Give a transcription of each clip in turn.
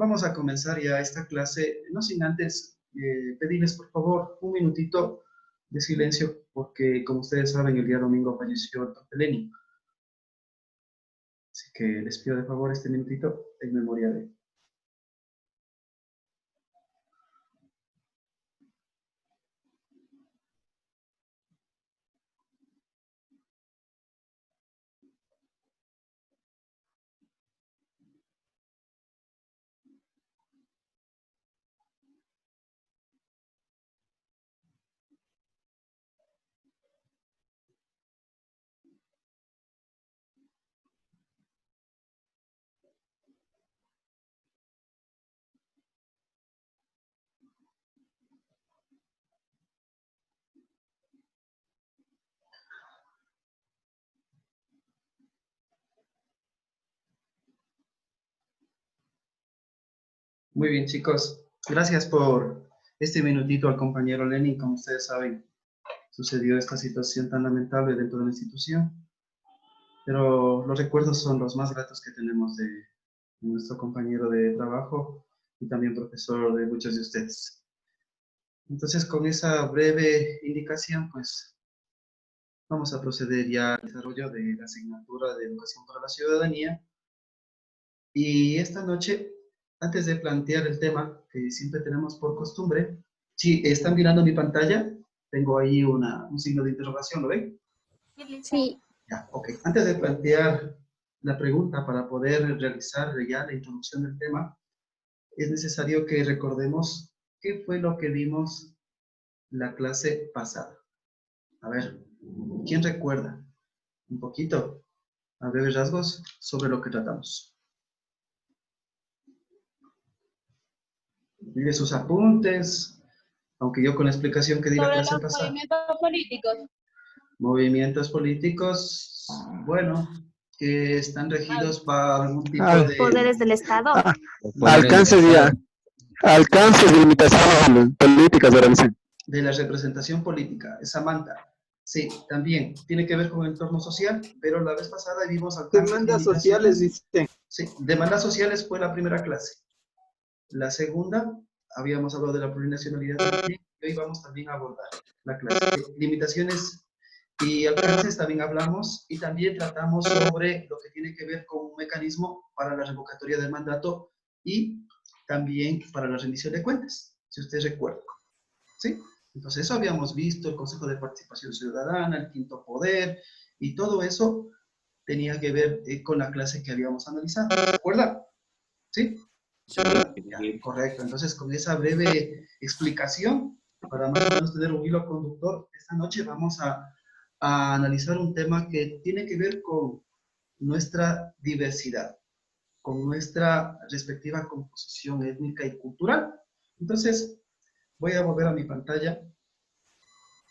Vamos a comenzar ya esta clase, no sin antes pedirles por favor un minutito de silencio, porque como ustedes saben, el día domingo falleció el Dr. Lenin. Así que les pido de favor este minutito en memoria de él. Muy bien, chicos. Gracias por este minutito al compañero Lenin. Como ustedes saben, sucedió esta situación tan lamentable dentro de la institución. Pero los recuerdos son los más gratos que tenemos de nuestro compañero de trabajo y también profesor de muchos de ustedes. Entonces, con esa breve indicación, pues vamos a proceder ya al desarrollo de la asignatura de Educación para la Ciudadanía. Y esta noche, antes de plantear el tema que siempre tenemos por costumbre, si están mirando mi pantalla, tengo ahí un signo de interrogación, ¿lo ven? Sí. Ya, ok. Antes de plantear la pregunta para poder realizar ya la introducción del tema, es necesario que recordemos qué fue lo que vimos la clase pasada. A ver, ¿quién recuerda un poquito, a breves rasgos, sobre lo que tratamos? Mire sus apuntes, aunque yo con la explicación que di la Sobre clase los pasada. movimientos políticos. Movimientos políticos, bueno, que están regidos para algún tipo de... Poderes del Estado. Alcances y limitaciones políticas de la nación. De la representación política, Samantha. Sí, también tiene que ver con el entorno social, pero la vez pasada vimos alcances, Demandas sociales, dice. Sí, demandas sociales fue la primera clase. La segunda, habíamos hablado de la plurinacionalidad también, y hoy vamos también a abordar la clase de limitaciones y alcances, también hablamos, y también tratamos sobre lo que tiene que ver con un mecanismo para la revocatoria del mandato y también para la rendición de cuentas, si usted recuerda. ¿Sí? Entonces eso habíamos visto, el Consejo de Participación Ciudadana, el quinto poder, y todo eso tenía que ver con la clase que habíamos analizado. ¿Se acuerda? ¿Sí? Sí. Ya, correcto. Entonces, con esa breve explicación, para más o menos tener un hilo conductor, esta noche vamos a analizar un tema que tiene que ver con nuestra diversidad, con nuestra respectiva composición étnica y cultural. Entonces, voy a volver a mi pantalla.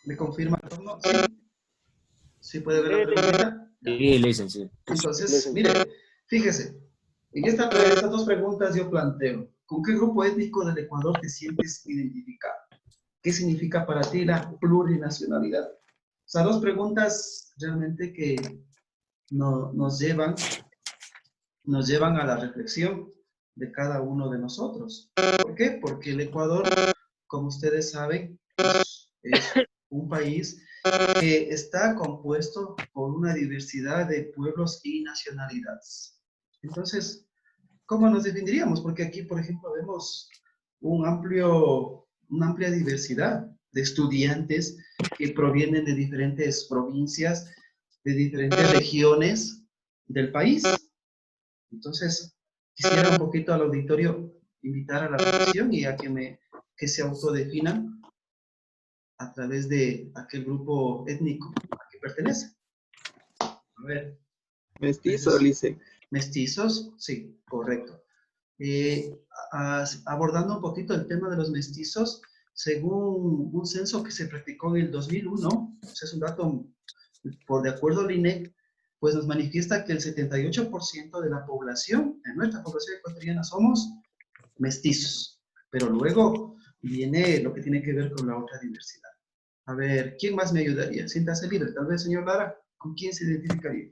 ¿Me confirma? ¿Sí? ¿Sí puede ver la pregunta? Sí, licenciado. Entonces, mire, fíjese, en estas dos preguntas yo planteo, ¿con qué grupo étnico del Ecuador te sientes identificado? ¿Qué significa para ti la plurinacionalidad? O sea, dos preguntas realmente que nos llevan a la reflexión de cada uno de nosotros. ¿Por qué? Porque el Ecuador, como ustedes saben, es un país que está compuesto por una diversidad de pueblos y nacionalidades. Entonces, ¿cómo nos definiríamos? Porque aquí, por ejemplo, vemos una amplia diversidad de estudiantes que provienen de diferentes provincias, de diferentes regiones del país. Entonces, quisiera un poquito al auditorio invitar a la reflexión y a que se autodefinan a través de aquel grupo étnico al que pertenece. A ver. Mestizo, dice. Mestizos, sí, correcto. Abordando un poquito el tema de los mestizos, según un censo que se practicó en el 2001, ese es un dato, por de acuerdo al INEC, pues nos manifiesta que el 78% de la población, de nuestra población ecuatoriana, somos mestizos. Pero luego viene lo que tiene que ver con la otra diversidad. A ver, ¿quién más me ayudaría? Siéntase libre, tal vez, señor Lara, ¿con quién se identificaría?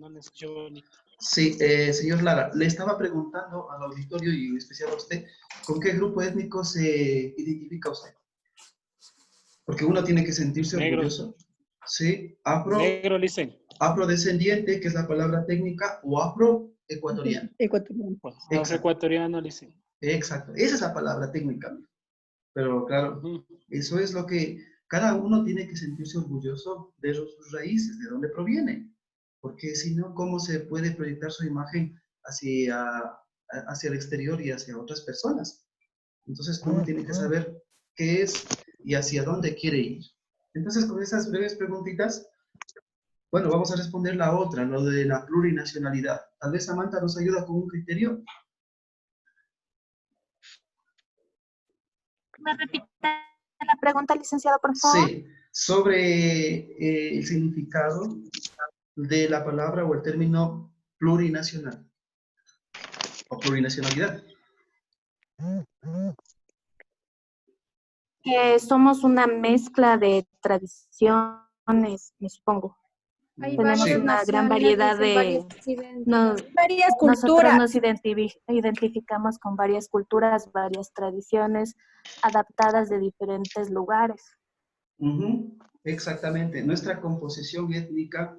no le escucho bonito. Sí, señor Lara, le estaba preguntando al auditorio y en especial a usted, ¿con qué grupo étnico se identifica usted? Porque uno tiene que sentirse Negro. orgulloso. Sí, Negro, dicen. afrodescendiente, que es la palabra técnica, o afroecuatoriano. Ecuatoriano. Pues, los Exacto. ecuatorianos dicen. Exacto, esa es la palabra técnica. Pero claro, Ujú. eso es lo que cada uno tiene que sentirse orgulloso de sus raíces, de dónde proviene. Porque si no, ¿cómo se puede proyectar su imagen hacia el exterior y hacia otras personas? Entonces uno tiene que saber qué es y hacia dónde quiere ir. Entonces, con esas breves preguntitas, bueno, vamos a responder la otra, lo de la plurinacionalidad. Tal vez Samantha nos ayuda con un criterio. ¿Me repite la pregunta, licenciado, por favor? Sí, sobre el significado de la palabra o el término plurinacional o plurinacionalidad. Que somos una mezcla de tradiciones, me supongo. Hay Tenemos Sí. una gran variedad de... varias Nosotros culturas. nos identificamos con varias culturas, varias tradiciones adaptadas de diferentes lugares. Ujú, exactamente. Nuestra composición étnica,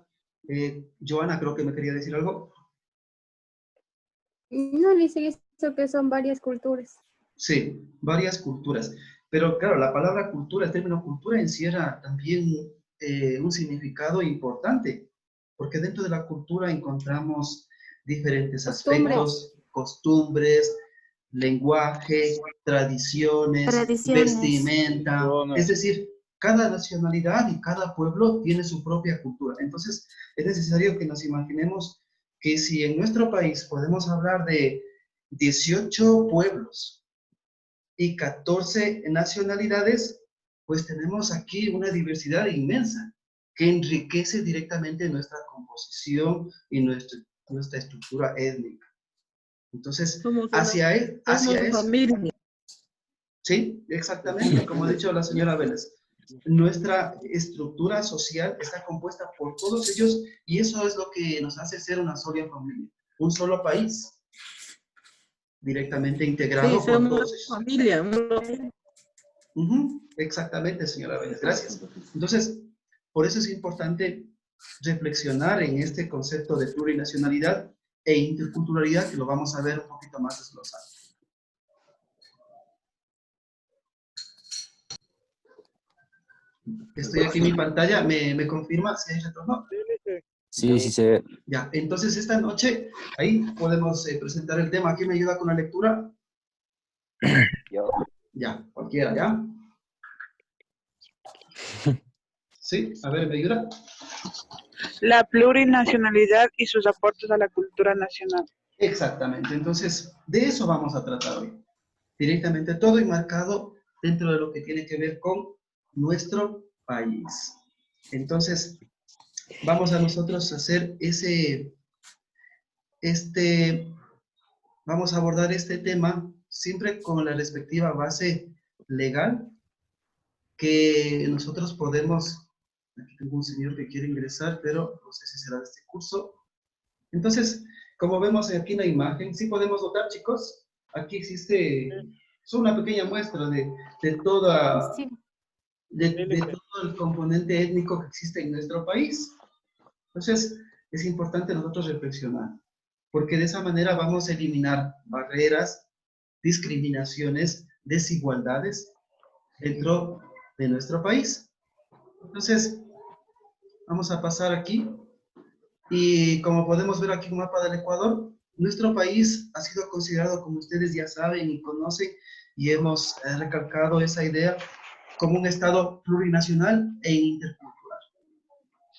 Joana, creo que me quería decir algo. No, dice eso que son varias culturas. Sí, varias culturas. Pero claro, la palabra cultura, el término cultura encierra también un significado importante, porque dentro de la cultura encontramos diferentes Costumbres. aspectos, costumbres, lenguaje, tradiciones, vestimenta. Es decir, cada nacionalidad y cada pueblo tiene su propia cultura. Entonces, es necesario que nos imaginemos que si en nuestro país podemos hablar de 18 pueblos y 14 nacionalidades, pues tenemos aquí una diversidad inmensa que enriquece directamente nuestra composición y nuestra estructura étnica. Entonces, hacia eso, familia. sí, exactamente, como ha dicho la señora Vélez, nuestra estructura social está compuesta por todos ellos y eso es lo que nos hace ser una sola familia, un solo país, directamente integrado Sí, por somos todos ellos. familia. Ujú, exactamente, señora Vélez, gracias. Entonces, por eso es importante reflexionar en este concepto de plurinacionalidad e interculturalidad, que lo vamos a ver un poquito más desglosado. Estoy aquí en mi pantalla, ¿me confirma si hay retorno? Sí, sí se ve. Ya, entonces esta noche ahí podemos presentar el tema. ¿Quién me ayuda con la lectura? Yo. Ya, cualquiera, ¿ya? Sí, a ver, ¿me ayuda? La plurinacionalidad y sus aportes a la cultura nacional. Exactamente, entonces de eso vamos a tratar hoy. Directamente todo enmarcado dentro de lo que tiene que ver con nuestro país. Entonces, vamos a nosotros a hacer vamos a abordar este tema siempre con la respectiva base legal que nosotros podemos, aquí tengo un señor que quiere ingresar, pero no sé si será de este curso. Entonces, como vemos aquí en la imagen, sí podemos notar, chicos, aquí existe, es una pequeña muestra de toda, Sí. de todo el componente étnico que existe en nuestro país. Entonces, es importante nosotros reflexionar, porque de esa manera vamos a eliminar barreras, discriminaciones, desigualdades dentro de nuestro país. Entonces, vamos a pasar aquí. Y como podemos ver aquí en un mapa del Ecuador, nuestro país ha sido considerado, como ustedes ya saben y conocen, y hemos recalcado esa idea, como un Estado plurinacional e intercultural.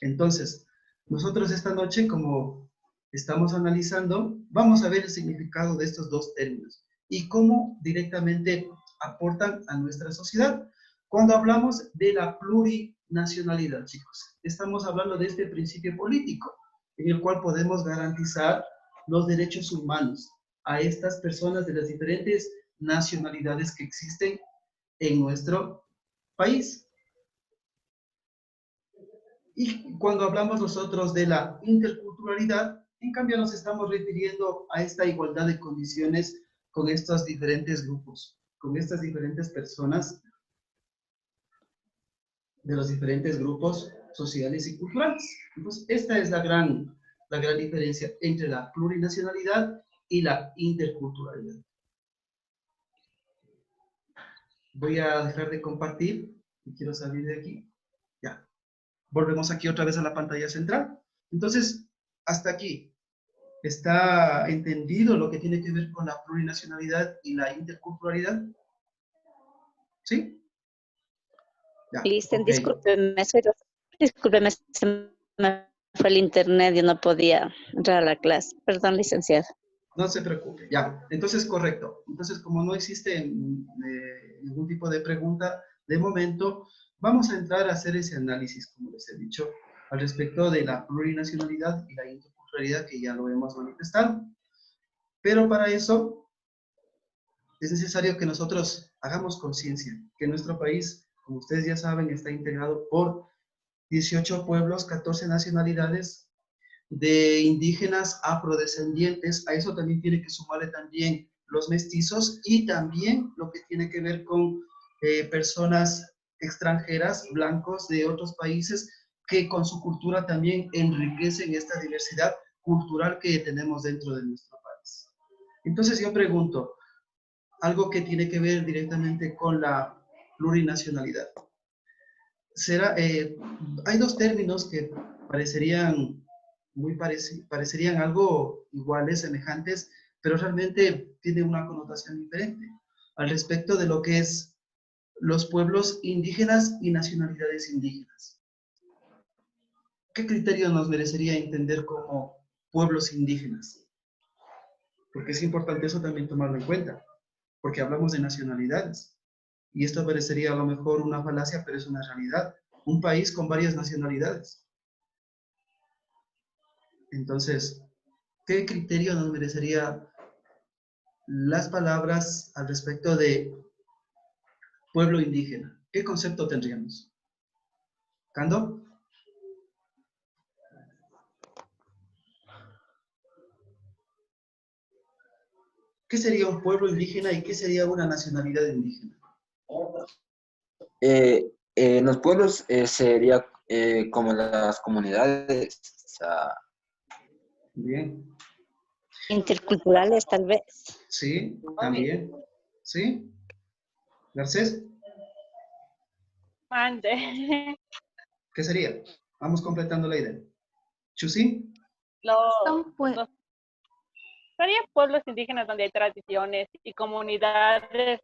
Entonces, nosotros esta noche, como estamos analizando, vamos a ver el significado de estos dos términos y cómo directamente aportan a nuestra sociedad. Cuando hablamos de la plurinacionalidad, chicos, estamos hablando de este principio político en el cual podemos garantizar los derechos humanos a estas personas de las diferentes nacionalidades que existen en nuestro país. Y cuando hablamos nosotros de la interculturalidad, en cambio nos estamos refiriendo a esta igualdad de condiciones con estos diferentes grupos, con estas diferentes personas de los diferentes grupos sociales y culturales. Entonces, esta es la gran diferencia entre la plurinacionalidad y la interculturalidad. Voy a dejar de compartir y quiero salir de aquí. Ya. Volvemos aquí otra vez a la pantalla central. Entonces, hasta aquí. ¿Está entendido lo que tiene que ver con la plurinacionalidad y la interculturalidad? ¿Sí? Ya, Listen, ok. discúlpeme, se me fue el internet, yo no podía entrar a la clase. Perdón, licenciado. No se preocupe, ya. Entonces, correcto. Entonces, como no existe ningún tipo de pregunta, de momento, vamos a entrar a hacer ese análisis, como les he dicho, al respecto de la plurinacionalidad y la interculturalidad, que ya lo hemos manifestado. Pero para eso, es necesario que nosotros hagamos conciencia, que nuestro país, como ustedes ya saben, está integrado por 18 pueblos, 14 nacionalidades, de indígenas afrodescendientes. A eso también tiene que sumarle también los mestizos y también lo que tiene que ver con personas extranjeras, blancos de otros países, que con su cultura también enriquecen esta diversidad cultural que tenemos dentro de nuestro país. Entonces yo pregunto, algo que tiene que ver directamente con la plurinacionalidad. Hay dos términos que parecerían parecerían algo iguales, semejantes, pero realmente tienen una connotación diferente al respecto de lo que es los pueblos indígenas y nacionalidades indígenas. ¿Qué criterio nos merecería entender como pueblos indígenas? Porque es importante eso también tomarlo en cuenta, porque hablamos de nacionalidades. Y esto parecería a lo mejor una falacia, pero es una realidad. Un país con varias nacionalidades. Entonces, ¿qué criterio nos merecería las palabras al respecto de pueblo indígena? ¿Qué concepto tendríamos? ¿Cando? ¿Qué sería un pueblo indígena y qué sería una nacionalidad indígena? Los pueblos sería como las comunidades, o sea, Bien. Interculturales, tal vez. Sí, también. ¿Sí? Garcés, Mande. ¿qué sería? Vamos completando la idea. ¿Chusi? Son pue- Los serían pueblos indígenas donde hay tradiciones y comunidades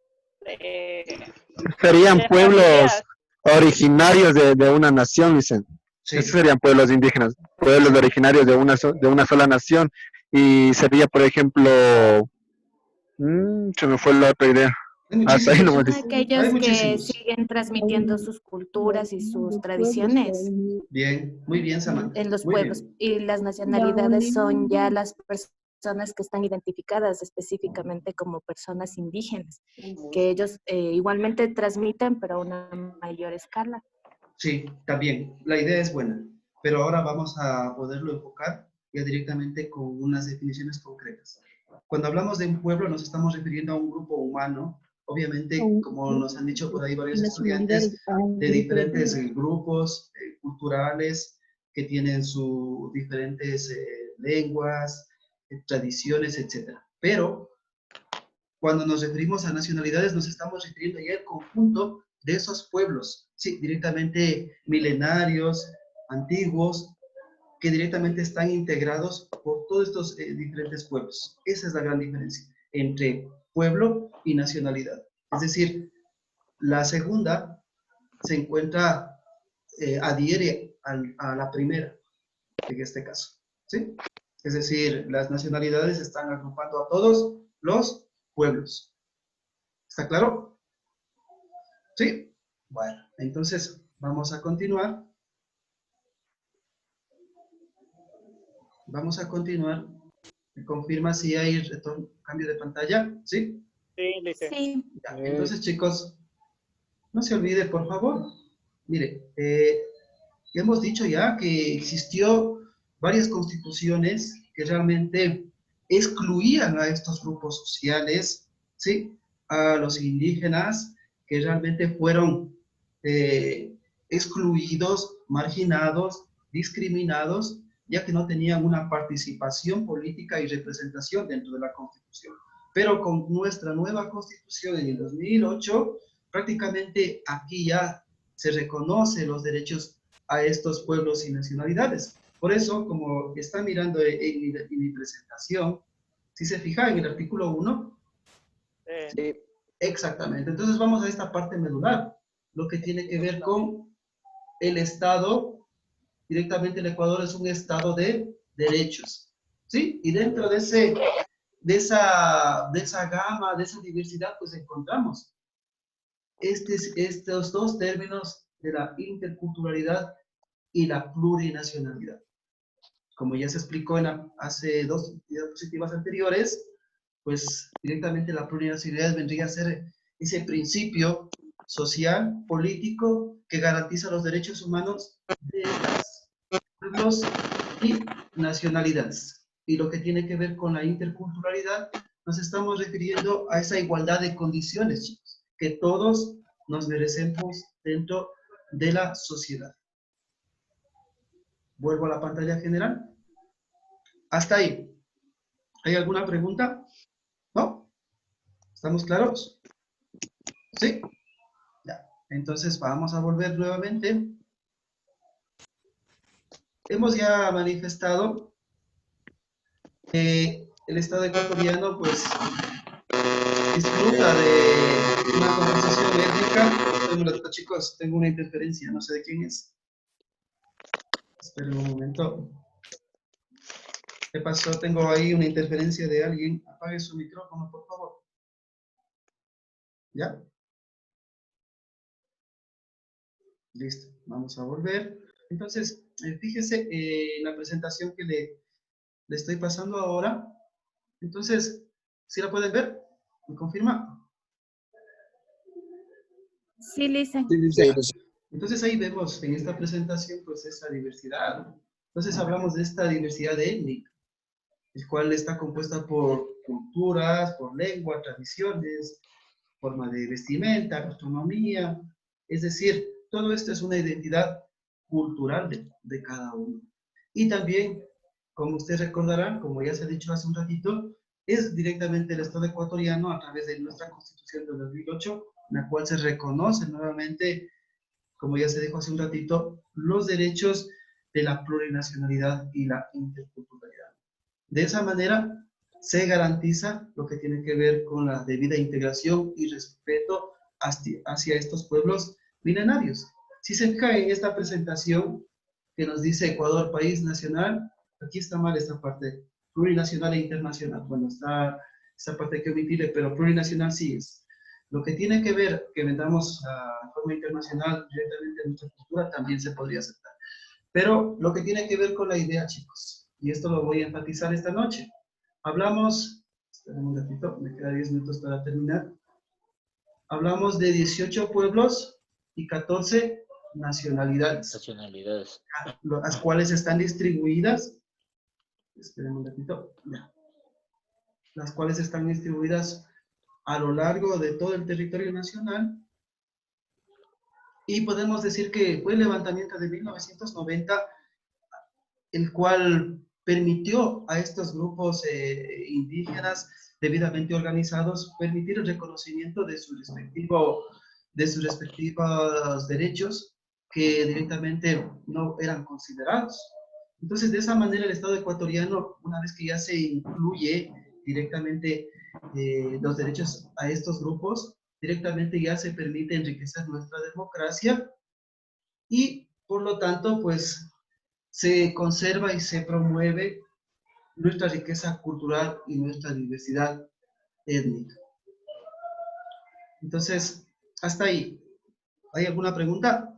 Serían de pueblos familias. originarios de una nación, dicen. Sí. Esos serían pueblos indígenas, pueblos originarios de una sola nación. Y sería, por ejemplo, se me fue la otra idea. Hay Hasta ahí muchísimos. no. Aquellos Hay que muchísimos. siguen transmitiendo sus culturas y sus tradiciones Bien, muy bien, Samantha. en los Muy pueblos. bien. Y las nacionalidades son ya las personas que están identificadas específicamente como personas indígenas, que ellos igualmente transmiten, pero a una mayor escala. Sí, también. La idea es buena, pero ahora vamos a poderlo enfocar ya directamente con unas definiciones concretas. Cuando hablamos de un pueblo nos estamos refiriendo a un grupo humano, obviamente, como nos han dicho por ahí varios estudiantes, de diferentes grupos culturales que tienen sus diferentes lenguas, tradiciones, etc. Pero cuando nos referimos a nacionalidades, nos estamos refiriendo ya al conjunto de esos pueblos, sí, directamente milenarios, antiguos, que directamente están integrados por todos estos diferentes pueblos. Esa es la gran diferencia entre pueblo y nacionalidad. Es decir, la segunda se encuentra, adhiere a la primera, en este caso, ¿sí? Es decir, las nacionalidades están agrupando a todos los pueblos. ¿Está claro? ¿Sí? Bueno, entonces vamos a continuar. Vamos a continuar. ¿Me confirma si hay retorno, cambio de pantalla? ¿Sí? Sí, licenciado. Sí, Ya. Entonces, chicos, no se olvide, por favor. Mire, hemos dicho ya que existió varias constituciones que realmente excluían a estos grupos sociales, ¿sí? A los indígenas que realmente fueron excluidos, marginados, discriminados, ya que no tenían una participación política y representación dentro de la Constitución. Pero con nuestra nueva Constitución en el 2008, prácticamente aquí ya se reconoce los derechos a estos pueblos y nacionalidades. Por eso, como está mirando en mi presentación, si se fija en el artículo 1, Sí. exactamente. Entonces vamos a esta parte medular, lo que tiene que ver con el Estado. Directamente el Ecuador es un Estado de derechos, ¿sí? Y dentro de esa gama, de esa diversidad, pues encontramos estos dos términos de la interculturalidad y la plurinacionalidad. Como ya se explicó hace dos diapositivas anteriores, pues directamente la plurinacionalidad vendría a ser ese principio social, político, que garantiza los derechos humanos de las pueblos y nacionalidades. Y lo que tiene que ver con la interculturalidad, nos estamos refiriendo a esa igualdad de condiciones, chicos, que todos nos merecemos dentro de la sociedad. Vuelvo a la pantalla general. Hasta ahí. ¿Hay alguna pregunta? ¿No? ¿Estamos claros? ¿Sí? Ya. Entonces vamos a volver nuevamente. Hemos ya manifestado que el Estado ecuatoriano pues disfruta de una compensación étnica. Chicos, tengo una interferencia, no sé de quién es. Esperen un momento. ¿Qué pasó? Tengo ahí una interferencia de alguien. Apague su micrófono, por favor. ¿Ya? Listo. Vamos a volver. Entonces, fíjese la presentación que le estoy pasando ahora. Entonces, ¿sí la pueden ver? ¿Me confirma? Sí, Lisa. Entonces ahí vemos en esta presentación pues esa diversidad. Entonces hablamos de esta diversidad étnica, el cual está compuesta por culturas, por lengua, tradiciones, forma de vestimenta, gastronomía. Es decir, todo esto es una identidad cultural de cada uno. Y también, como ustedes recordarán, como ya se ha dicho hace un ratito, es directamente el Estado ecuatoriano a través de nuestra Constitución de 2008, en la cual se reconoce nuevamente, como ya se dijo hace un ratito, los derechos de la plurinacionalidad y la interculturalidad. De esa manera se garantiza lo que tiene que ver con la debida integración y respeto hacia estos pueblos milenarios. Si se fija en esta presentación que nos dice Ecuador, país nacional, aquí está mal esta parte, plurinacional e internacional. Bueno, está esa parte hay que omitirle, pero plurinacional sí es. Lo que tiene que ver que vendamos a forma internacional directamente en nuestra cultura también se podría aceptar. Pero lo que tiene que ver con la idea, chicos, y esto lo voy a enfatizar esta noche. Hablamos, esperen un ratito, me quedan 10 minutos para terminar. Hablamos de 18 pueblos y 14 nacionalidades. Las cuales están distribuidas, esperen un ratito, ya. Las cuales están distribuidas a lo largo de todo el territorio nacional. Y podemos decir que fue el levantamiento de 1990 el cual permitió a estos grupos indígenas debidamente organizados permitir el reconocimiento de sus respectivos derechos que directamente no eran considerados. Entonces, de esa manera el Estado ecuatoriano, una vez que ya se incluye directamente los derechos a estos grupos, directamente ya se permite enriquecer nuestra democracia y, por lo tanto, pues se conserva y se promueve nuestra riqueza cultural y nuestra diversidad étnica. Entonces, hasta ahí. ¿Hay alguna pregunta?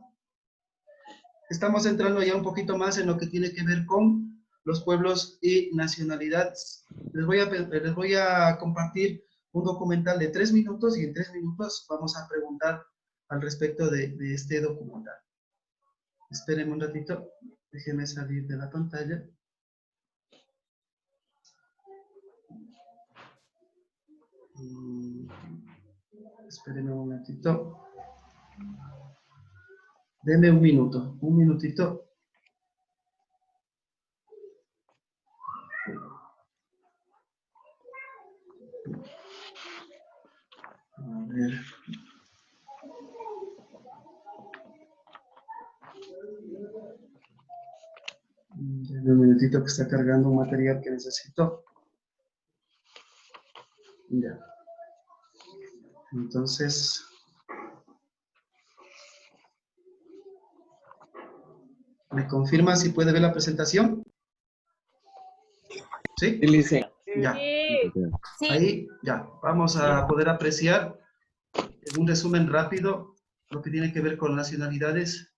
Estamos entrando ya un poquito más en lo que tiene que ver con los pueblos y nacionalidades. Les voy a compartir un documental de 3 minutos y en 3 minutos vamos a preguntar al respecto de este documental. Espérenme un ratito. Déjenme salir de la pantalla. Espérenme un momentito. Deme un minuto, un minutito. A ver. Deme un minutito que está cargando un material que necesito. Ya. Entonces, ¿me confirma si puede ver la presentación? ¿Sí? Ya. Sí. Ahí, ya. Vamos a poder apreciar en un resumen rápido lo que tiene que ver con nacionalidades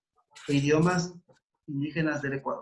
e idiomas indígenas del Ecuador.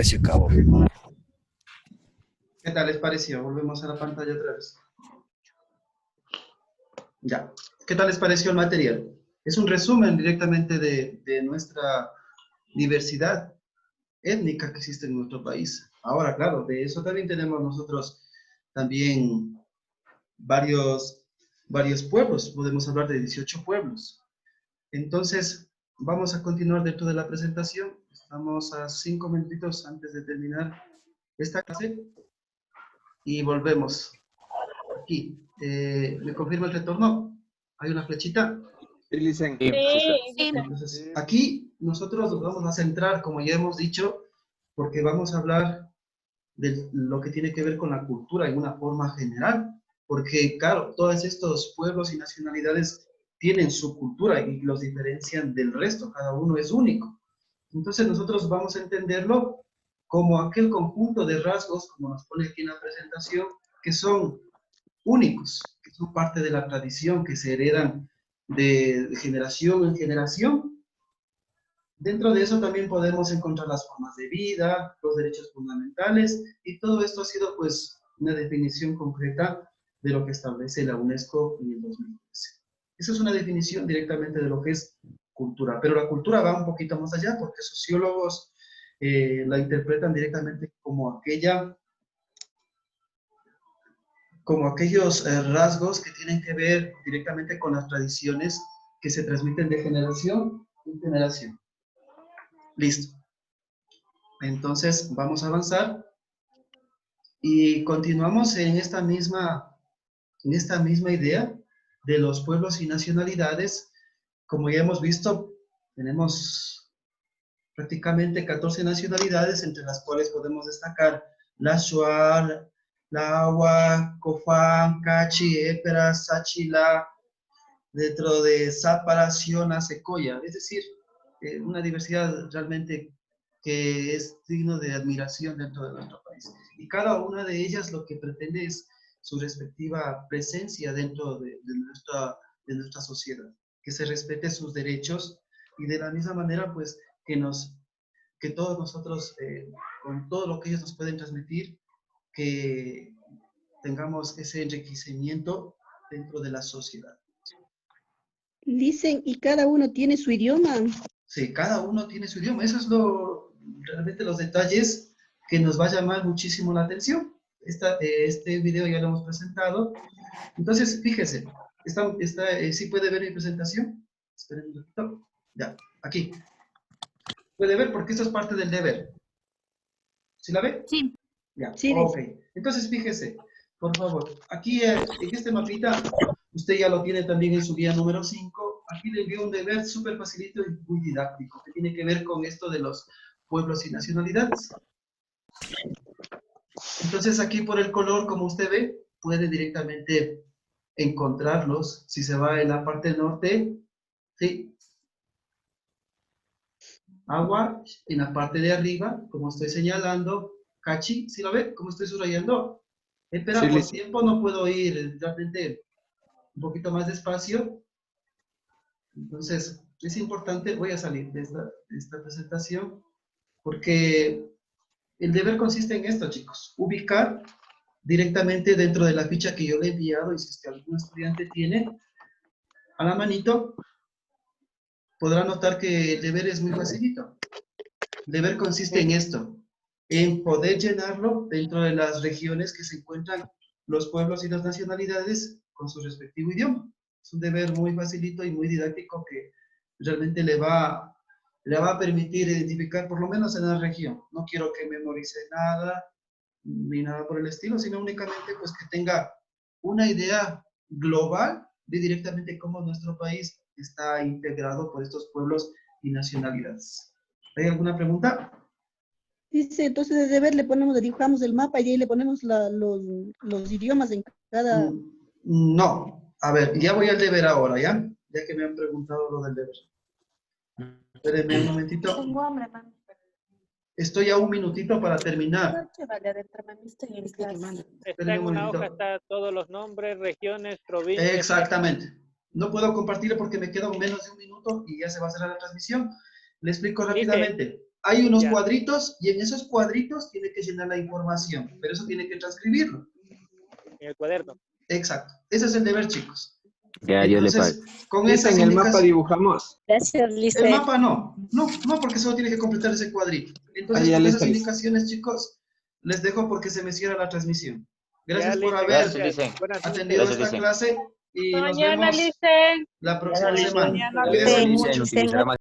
Se acabó. ¿Qué tal les pareció? Volvemos a la pantalla otra vez. Ya. ¿Qué tal les pareció el material? Es un resumen directamente de nuestra diversidad étnica que existe en nuestro país. Ahora, claro, de eso también tenemos nosotros también varios pueblos. Podemos hablar de 18 pueblos. Entonces, vamos a continuar dentro de la presentación. Estamos a 5 minutitos antes de terminar esta clase. Y volvemos. Aquí. ¿Me confirma el retorno? ¿Hay una flechita? Sí. Entonces, aquí nosotros nos vamos a centrar, como ya hemos dicho, porque vamos a hablar de lo que tiene que ver con la cultura en una forma general. Porque, claro, todos estos pueblos y nacionalidades tienen su cultura y los diferencian del resto. Cada uno es único. Entonces, nosotros vamos a entenderlo como aquel conjunto de rasgos, como nos pone aquí en la presentación, que son únicos, que son parte de la tradición, que se heredan de generación en generación. Dentro de eso también podemos encontrar las formas de vida, los derechos fundamentales, y todo esto ha sido pues una definición concreta de lo que establece la UNESCO en el 2013. Esa es una definición directamente de lo que es cultura, pero la cultura va un poquito más allá porque sociólogos la interpretan directamente como aquellos rasgos que tienen que ver directamente con las tradiciones que se transmiten de generación en generación. Listo. Entonces, vamos a avanzar y continuamos en esta misma en esta misma idea de los pueblos y nacionalidades. Como ya hemos visto, tenemos prácticamente 14 nacionalidades, entre las cuales podemos destacar la Shuar, la Awa, Cofán, Cachi, Épera, Sachila, dentro de Zápara, Siona, Secoya, es decir, una diversidad realmente que es digno de admiración dentro de nuestro país. Y cada una de ellas lo que pretende es su respectiva presencia dentro de nuestra sociedad, que se respete sus derechos y de la misma manera, pues, que todos nosotros, con todo lo que ellos nos pueden transmitir, que tengamos ese enriquecimiento dentro de la sociedad. Dicen, y cada uno tiene su idioma. Sí, cada uno tiene su idioma. Eso es realmente los detalles que nos va a llamar muchísimo la atención. Este video ya lo hemos presentado. Entonces, fíjese, ¿sí puede ver mi presentación? Esperen un poquito. Ya, aquí. Puede ver porque esto es parte del deber. ¿Sí la ve? Sí. Ya, Sí, ok. Entonces, fíjese, por favor, aquí en este mapita, usted ya lo tiene también en su guía número 5. Aquí le envío un deber súper facilito y muy didáctico, que tiene que ver con esto de los pueblos y nacionalidades. Entonces, aquí por el color, como usted ve, puede directamente encontrarlos. Si se va en la parte norte, ¿sí? Agua, en la parte de arriba, como estoy señalando, Cachi, ¿sí lo ve? Como estoy subrayando. Espera, Sí, por listo. tiempo no puedo ir realmente un poquito más despacio. Entonces, es importante, voy a salir de esta presentación, porque el deber consiste en esto, chicos. Ubicar directamente dentro de la ficha que yo le he enviado, y si es que algún estudiante tiene, a la manito, podrá notar que el deber es muy facilito. El deber consiste en esto, en poder llenarlo dentro de las regiones que se encuentran los pueblos y las nacionalidades con su respectivo idioma. Es un deber muy facilito y muy didáctico que realmente le va a permitir identificar, por lo menos en la región. No quiero que memorice nada, ni nada por el estilo, sino únicamente pues que tenga una idea global de directamente cómo nuestro país está integrado por estos pueblos y nacionalidades. ¿Hay alguna pregunta? Dice, entonces de deber dibujamos el mapa y de ahí le ponemos los idiomas en cada... No. A ver, ya voy al deber ahora, ¿ya? Ya que me han preguntado lo del deber. Espérenme un momentito. Tengo hambre, mami. Estoy a un minutito para terminar. Vale, adentro, mami, estoy en clase. Está en una hoja, está todos los nombres, regiones, provincias. Exactamente. No puedo compartirlo porque me queda menos de un minuto y ya se va a cerrar la transmisión. Le explico rápidamente. Hay unos cuadritos y en esos cuadritos tiene que llenar la información, pero eso tiene que transcribirlo. En el cuaderno. Exacto. Ese es el deber, chicos. Ya, yo le pago. Con esas En el mapa indicaciones- dibujamos. Gracias, Lice. El mapa no, porque solo tiene que completar ese cuadrito. Entonces, ya con listo, esas listo. indicaciones, chicos, les dejo porque se me cierra la transmisión. Gracias Ya, por Lice, haber Gracias, Buenas atendido Gracias, esta Lice. clase y nos Mañana, vemos Licen. la próxima Lice. semana. Mañana, Cuídense Lice. mucho. Utilizará más